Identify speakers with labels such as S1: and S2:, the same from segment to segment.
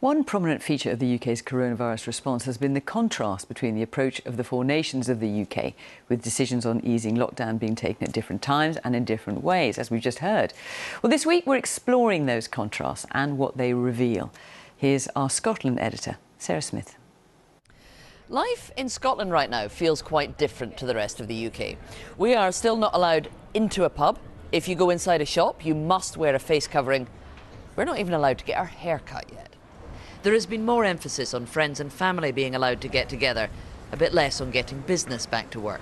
S1: One prominent feature of the UK's coronavirus response has been the contrast between the approach of the four nations of the UK, with decisions on easing lockdown being taken at different times and in different ways, as we've just heard. Well, this week we're exploring those contrasts and what they reveal. Here's our Scotland editor, Sarah Smith.
S2: Life in Scotland right now feels quite different to the rest of the UK. We are still not allowed into a pub. If you go inside a shop, you must wear a face covering. We're not even allowed to get our hair cut yet. There has been more emphasis on friends and family being allowed to get together, a bit less on getting business back to work.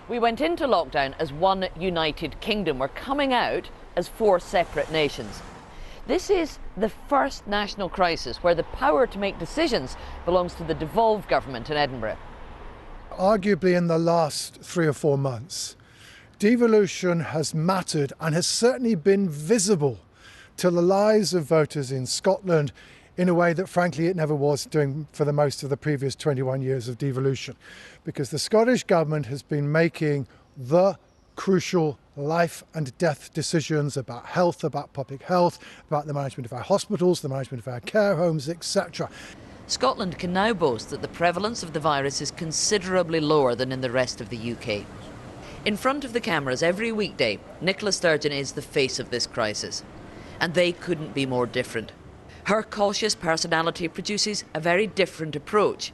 S2: We went into lockdown as one united kingdom. We're coming out as four separate nations. This is the first national crisis where the power to make decisions belongs to the devolved government in Edinburgh.
S3: Arguably in the last 3 or 4 months, devolution has mattered and has certainly been visible to the lives of voters in Scotland in a way that frankly it never was doing for the most of the previous 21 years of devolution, because the Scottish Government has been making the crucial life and death decisions about health, about public health, about the management of our hospitals, the management of our care homes, etc.
S2: Scotland can now boast that the prevalence of the virus is considerably lower than in the rest of the UK. In front of the cameras every weekday, Nicola Sturgeon is the face of this crisis. And they couldn't be more different. Her cautious personality produces a very different approach.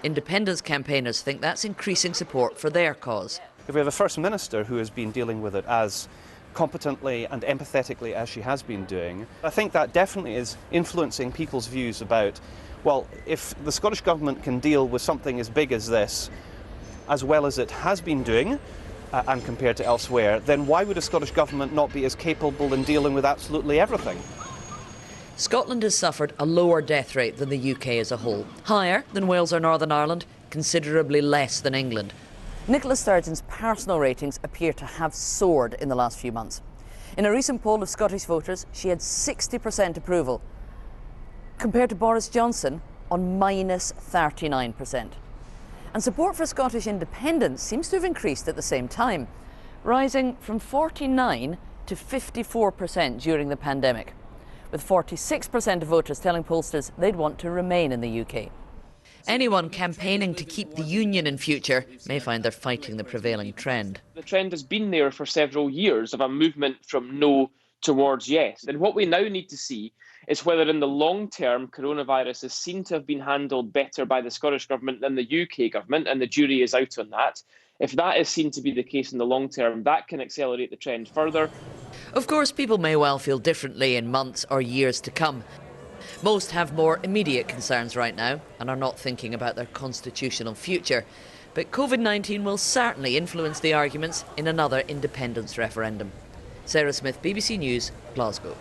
S2: Independence campaigners think that's increasing support for their cause.
S4: If we have a First Minister who has been dealing with it as competently and empathetically as she has been doing, I think that definitely is influencing people's views about, well, if the Scottish Government can deal with something as big as this, as well as it has been doing, and compared to elsewhere, then why would a Scottish Government not be as capable in dealing with absolutely everything?
S2: Scotland has suffered a lower death rate than the UK as a whole. Higher than Wales or Northern Ireland, considerably less than England. Nicola Sturgeon's personal ratings appear to have soared in the last few months. In a recent poll of Scottish voters, she had 60% approval, compared to Boris Johnson on minus 39%. And support for Scottish independence seems to have increased at the same time, rising from 49% to 54% during the pandemic, with 46% of voters telling pollsters they'd want to remain in the UK. Anyone campaigning to keep the union in future may find they're fighting the prevailing trend.
S5: The trend has been there for several years of a movement from no towards yes. And what we now need to see is whether in the long term coronavirus is seen to have been handled better by the Scottish Government than the UK Government, and the jury is out on that. If that is seen to be the case in the long term, that can accelerate the trend further.
S2: Of course, people may well feel differently in months or years to come. Most have more immediate concerns right now and are not thinking about their constitutional future. But COVID-19 will certainly influence the arguments in another independence referendum. Sarah Smith, BBC News, Glasgow.